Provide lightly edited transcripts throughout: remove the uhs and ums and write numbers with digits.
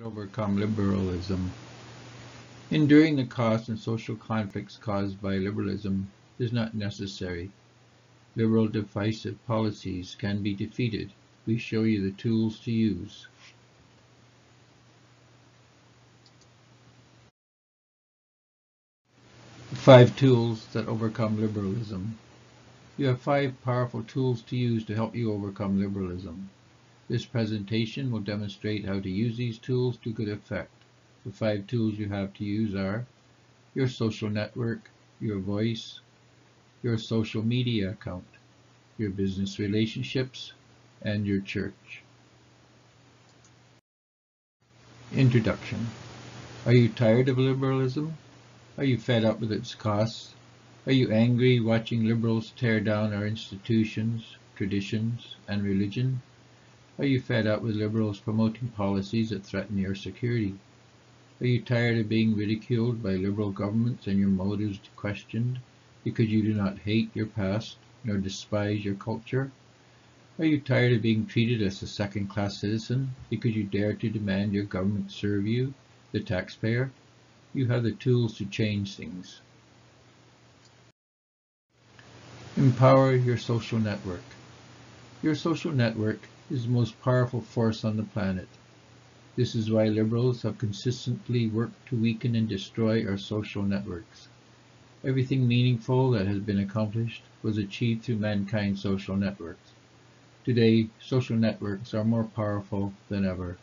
Overcome liberalism. Enduring the costs and social conflicts caused by liberalism is not necessary. Liberal divisive policies can be defeated. We show you the tools to use. The 5 tools that overcome liberalism. You have 5 powerful tools to use to help you overcome liberalism. This presentation will demonstrate how to use these tools to good effect. The 5 tools you have to use are your social network, your voice, your social media account, your business relationships, and your church. Introduction. Are you tired of liberalism? Are you fed up with its costs? Are you angry watching liberals tear down our institutions, traditions, and religion? Are you fed up with liberals promoting policies that threaten your security? Are you tired of being ridiculed by liberal governments and your motives questioned because you do not hate your past nor despise your culture? Are you tired of being treated as a second-class citizen because you dare to demand your government serve you, the taxpayer? You have the tools to change things. Empower your social network. Your social network is the most powerful force on the planet. This is why liberals have consistently worked to weaken and destroy our social networks. Everything meaningful that has been accomplished was achieved through mankind's social networks. Today, social networks are more powerful than ever.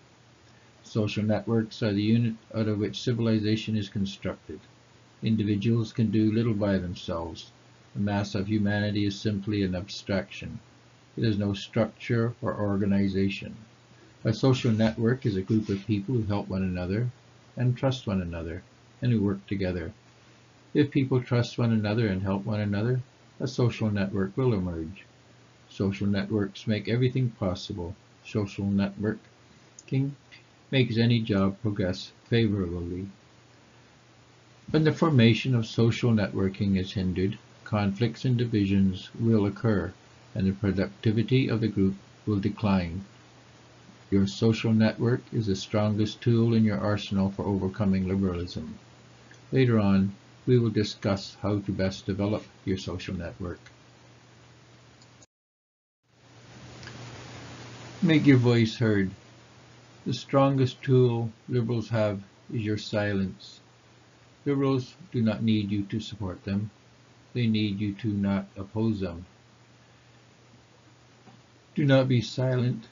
Social networks are the unit out of which civilization is constructed. Individuals can do little by themselves. The mass of humanity is simply an abstraction. It has no structure or organization. A social network is a group of people who help one another and trust one another and who work together. If people trust one another and help one another, a social network will emerge. Social networks make everything possible. Social networking makes any job progress favorably. When the formation of social networking is hindered, conflicts and divisions will occur, and the productivity of the group will decline. Your social network is the strongest tool in your arsenal for overcoming liberalism. Later on, we will discuss how to best develop your social network. Make your voice heard. The strongest tool liberals have is your silence. Liberals do not need you to support them. They need you to not oppose them. Do not be silent.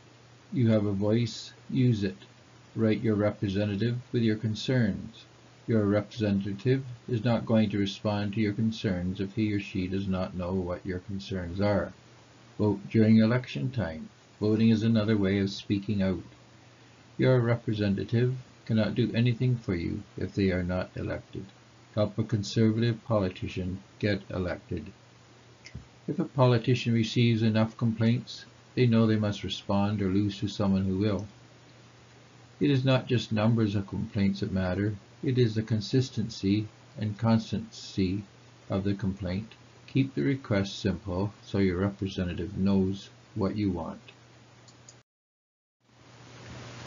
You have a voice, use it. Write your representative with your concerns. Your representative is not going to respond to your concerns if he or she does not know what your concerns are. Vote during election time. Voting is another way of speaking out. Your representative cannot do anything for you if they are not elected. Help a conservative politician get elected. If a politician receives enough complaints, they know they must respond or lose to someone who will. It is not just numbers of complaints that matter, it is the consistency and constancy of the complaint. Keep the request simple so your representative knows what you want.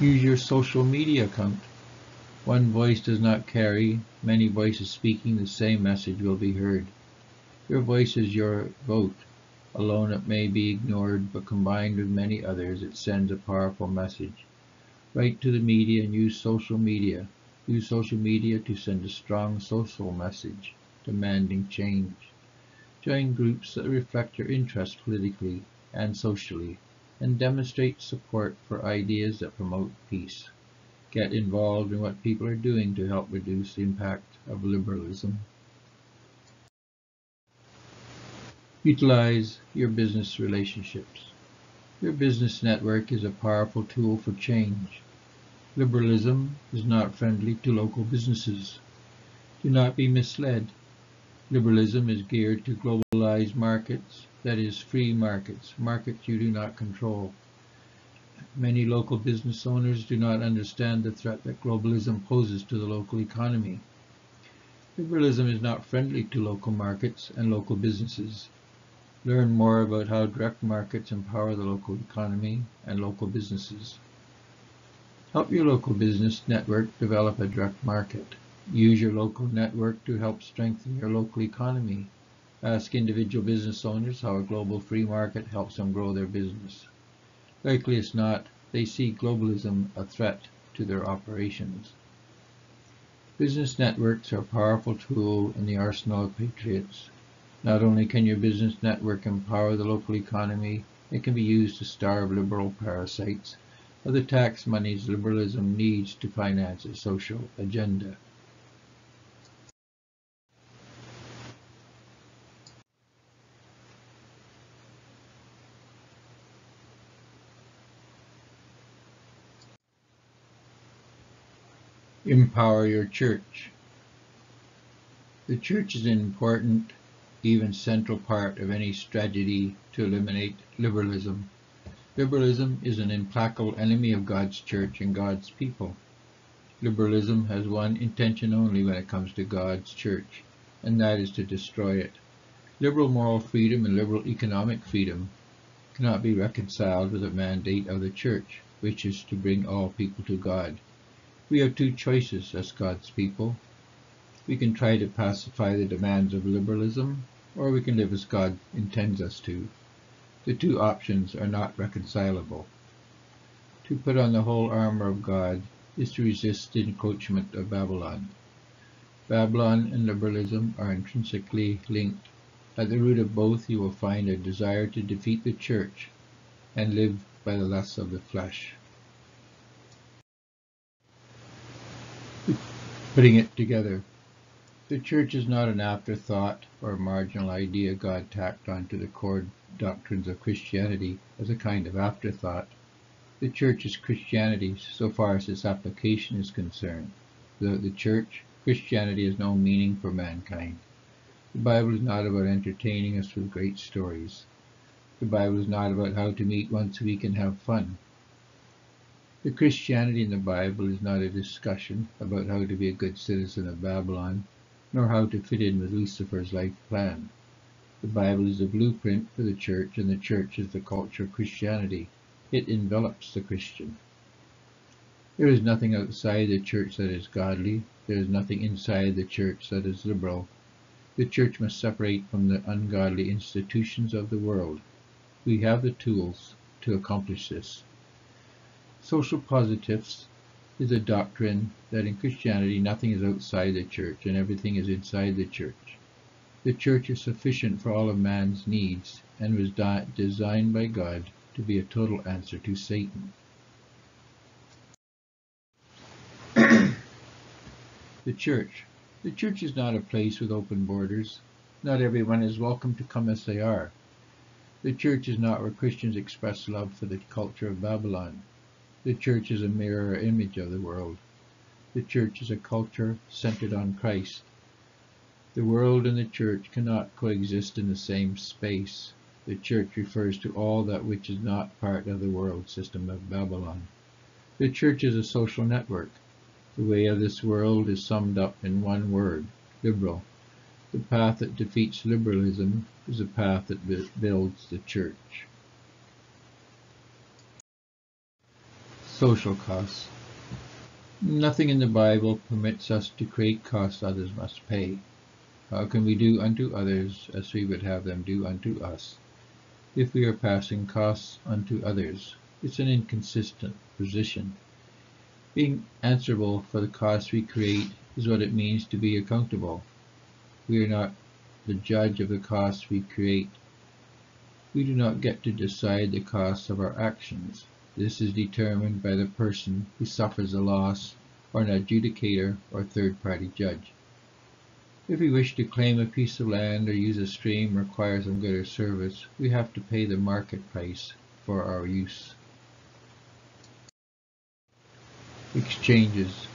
Use your social media account. One voice does not carry, many voices speaking the same message will be heard. Your voice is your vote. Alone it may be ignored, but combined with many others it sends a powerful message. Write to the media and use social media. Use social media to send a strong social message, demanding change. Join groups that reflect your interests politically and socially, and demonstrate support for ideas that promote peace. Get involved in what people are doing to help reduce the impact of liberalism. Utilize your business relationships. Your business network is a powerful tool for change. Liberalism is not friendly to local businesses. Do not be misled. Liberalism is geared to globalized markets, that is, free markets, markets you do not control. Many local business owners do not understand the threat that globalism poses to the local economy. Liberalism is not friendly to local markets and local businesses. Learn more about how direct markets empower the local economy and local businesses. Help your local business network develop a direct market. Use your local network to help strengthen your local economy. Ask individual business owners how a global free market helps them grow their business. Likely as not, they see globalism a threat to their operations. Business networks are a powerful tool in the arsenal of patriots. Not only can your business network empower the local economy, it can be used to starve liberal parasites of the tax monies liberalism needs to finance its social agenda. Empower your church. The church is an important, even central part of any strategy to eliminate liberalism. Liberalism is an implacable enemy of God's church and God's people. Liberalism has one intention only when it comes to God's church, and that is to destroy it. Liberal moral freedom and liberal economic freedom cannot be reconciled with a mandate of the church, which is to bring all people to God. We have two choices as God's people. We can try to pacify the demands of liberalism, or we can live as God intends us to. The two options are not reconcilable. To put on the whole armor of God is to resist the encroachment of Babylon. Babylon and liberalism are intrinsically linked. At the root of both you will find a desire to defeat the church and live by the lusts of the flesh. Putting it together. The church is not an afterthought or a marginal idea God tacked onto the core doctrines of Christianity as a kind of afterthought. The church is Christianity so far as its application is concerned. Without the church, Christianity has no meaning for mankind. The Bible is not about entertaining us with great stories. The Bible is not about how to meet once a week and have fun. The Christianity in the Bible is not a discussion about how to be a good citizen of Babylon, nor how to fit in with Lucifer's life plan. The Bible is a blueprint for the church, and the church is the culture of Christianity. It envelops the Christian. There is nothing outside the church that is godly. There is nothing inside the church that is liberal. The church must separate from the ungodly institutions of the world. We have the tools to accomplish this. Social positives is a doctrine that in Christianity nothing is outside the church and everything is inside the church. The church is sufficient for all of man's needs and was designed by God to be a total answer to Satan. The church. The church is not a place with open borders. Not everyone is welcome to come as they are. The church is not where Christians express love for the culture of Babylon. The church is a mirror image of the world. The church is a culture centered on Christ. The world and the church cannot coexist in the same space. The church refers to all that which is not part of the world system of Babylon. The church is a social network. The way of this world is summed up in one word, liberal. The path that defeats liberalism is the path that builds the church. Social costs. Nothing in the Bible permits us to create costs others must pay. How can we do unto others as we would have them do unto us? If we are passing costs unto others, it's an inconsistent position. Being answerable for the costs we create is what it means to be accountable. We are not the judge of the costs we create. We do not get to decide the costs of our actions. This is determined by the person who suffers a loss, or an adjudicator or third-party judge. If we wish to claim a piece of land or use a stream or require some good or service, we have to pay the market price for our use. Exchanges.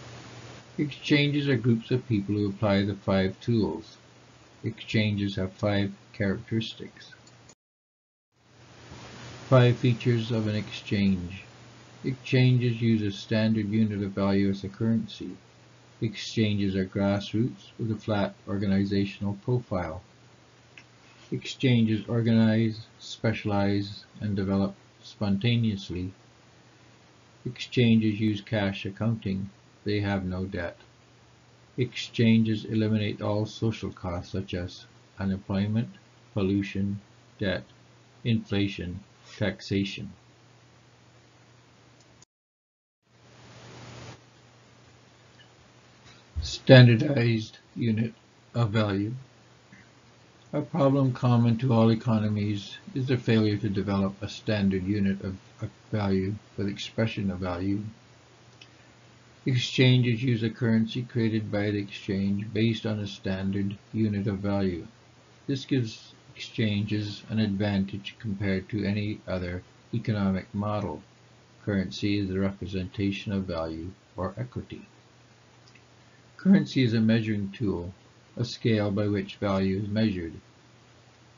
Exchanges are groups of people who apply the 5 tools. Exchanges have 5 characteristics. 5 features of an exchange. Exchanges use a standard unit of value as a currency. Exchanges are grassroots with a flat organizational profile. Exchanges organize, specialize, and develop spontaneously. Exchanges use cash accounting. They have no debt. Exchanges eliminate all social costs such as unemployment, pollution, debt, inflation, taxation. Standardized unit of value. A problem common to all economies is the failure to develop a standard unit of value for the expression of value. Exchanges use a currency created by the exchange based on a standard unit of value. This gives exchanges an advantage compared to any other economic model. Currency is the representation of value or equity. Currency is a measuring tool, a scale by which value is measured.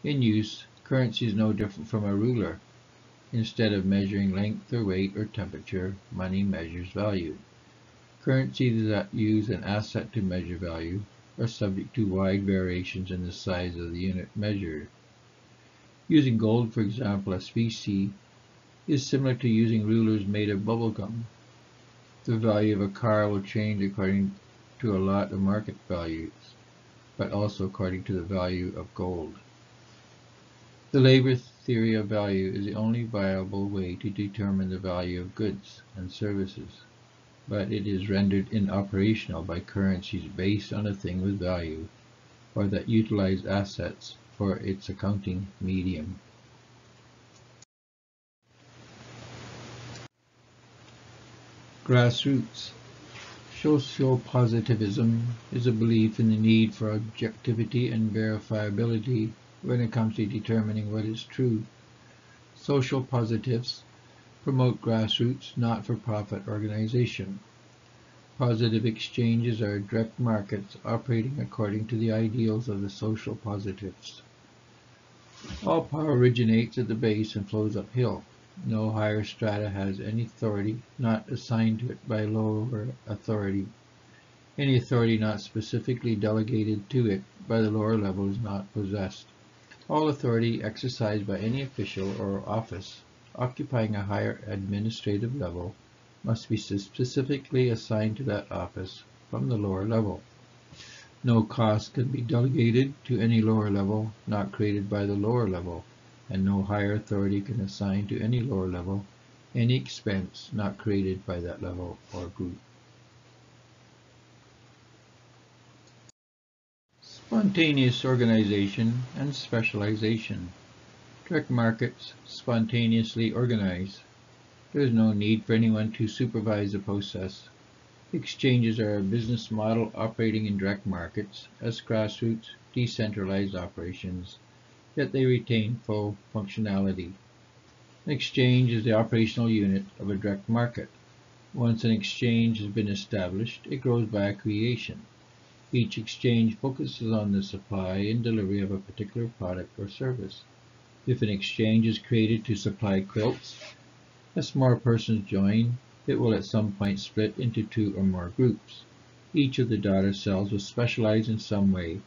In use, currency is no different from a ruler. Instead of measuring length or weight or temperature, money measures value. Currencies that use an asset to measure value are subject to wide variations in the size of the unit measured. Using gold, for example, as specie, is similar to using rulers made of bubblegum. The value of a car will change according to a lot of market values, but also according to the value of gold. The labor theory of value is the only viable way to determine the value of goods and services, but it is rendered inoperational by currencies based on a thing with value, or that utilize assets for its accounting medium. Grassroots. Social positivism is a belief in the need for objectivity and verifiability when it comes to determining what is true. Social positives promote grassroots, not-for-profit organization. Positive exchanges are direct markets operating according to the ideals of the social positives. All power originates at the base and flows uphill. No higher strata has any authority not assigned to it by lower authority. Any authority not specifically delegated to it by the lower level is not possessed. All authority exercised by any official or office occupying a higher administrative level must be specifically assigned to that office from the lower level. No cost can be delegated to any lower level not created by the lower level, and no higher authority can assign to any lower level any expense not created by that level or group. Spontaneous organization and specialization. Direct markets spontaneously organize. There is no need for anyone to supervise the process. Exchanges are a business model operating in direct markets as grassroots, decentralized operations, yet they retain full functionality. An exchange is the operational unit of a direct market. Once an exchange has been established, it grows by creation. Each exchange focuses on the supply and delivery of a particular product or service. If an exchange is created to supply quilts, as more persons join, it will at some point split into two or more groups. Each of the daughter cells will specialize in some way.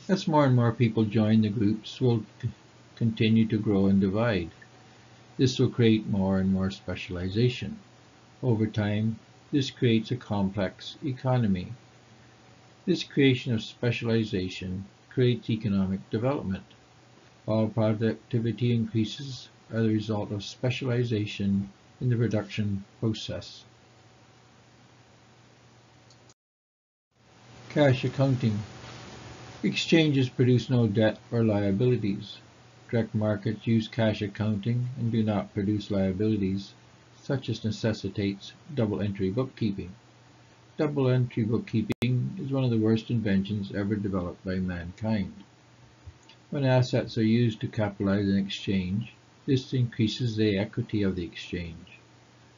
As more and more people join, the groups will continue to grow and divide. This will create more and more specialization. Over time, this creates a complex economy. This creation of specialization creates economic development. All productivity increases are the result of specialization in the production process. Cash accounting. Exchanges produce no debt or liabilities. Direct markets use cash accounting and do not produce liabilities, such as necessitates double-entry bookkeeping. Double-entry bookkeeping is one of the worst inventions ever developed by mankind. When assets are used to capitalize an exchange, this increases the equity of the exchange.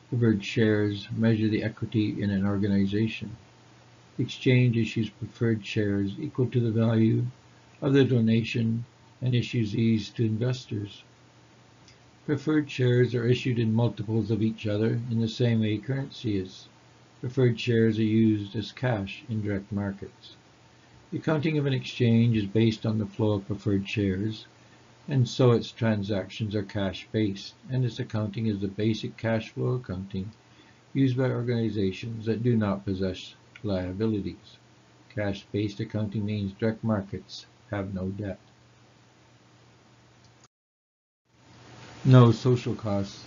Preferred shares measure the equity in an organization. The exchange issues preferred shares equal to the value of the donation and issues these to investors. Preferred shares are issued in multiples of each other in the same way currency is. Preferred shares are used as cash in direct markets. The accounting of an exchange is based on the flow of preferred shares, and so its transactions are cash-based, and its accounting is the basic cash flow accounting used by organizations that do not possess liabilities. Cash-based accounting means direct markets have no debt. No social costs.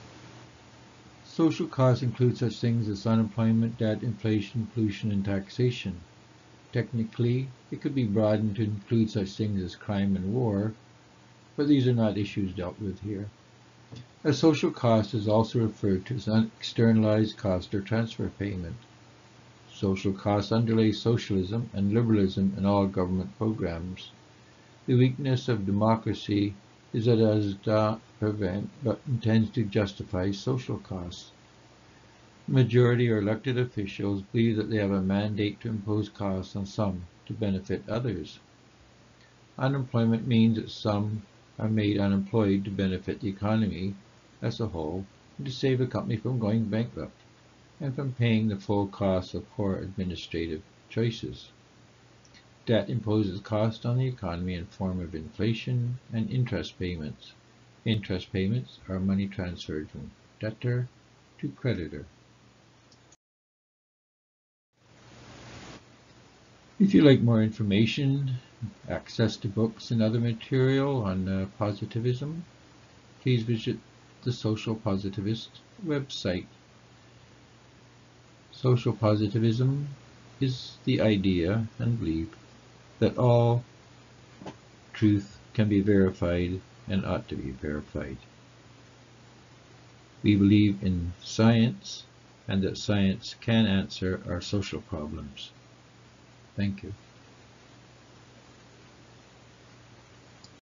Social costs include such things as unemployment, debt, inflation, pollution, and taxation. Technically, it could be broadened to include such things as crime and war, but these are not issues dealt with here. A social cost is also referred to as an externalized cost or transfer payment. Social costs underlay socialism and liberalism in all government programs. The weakness of democracy is that it does not prevent but intends to justify social costs. The majority or elected officials believe that they have a mandate to impose costs on some to benefit others. Unemployment means that some are made unemployed to benefit the economy as a whole and to save a company from going bankrupt and from paying the full cost of poor administrative choices. Debt imposes cost on the economy in form of inflation and interest payments. Interest payments are money transferred from debtor to creditor. If you'd like more information, access to books and other material on positivism, please visit the Social Positivist website. Social positivism is the idea and belief that all truth can be verified and ought to be verified. We believe in science and that science can answer our social problems. Thank you.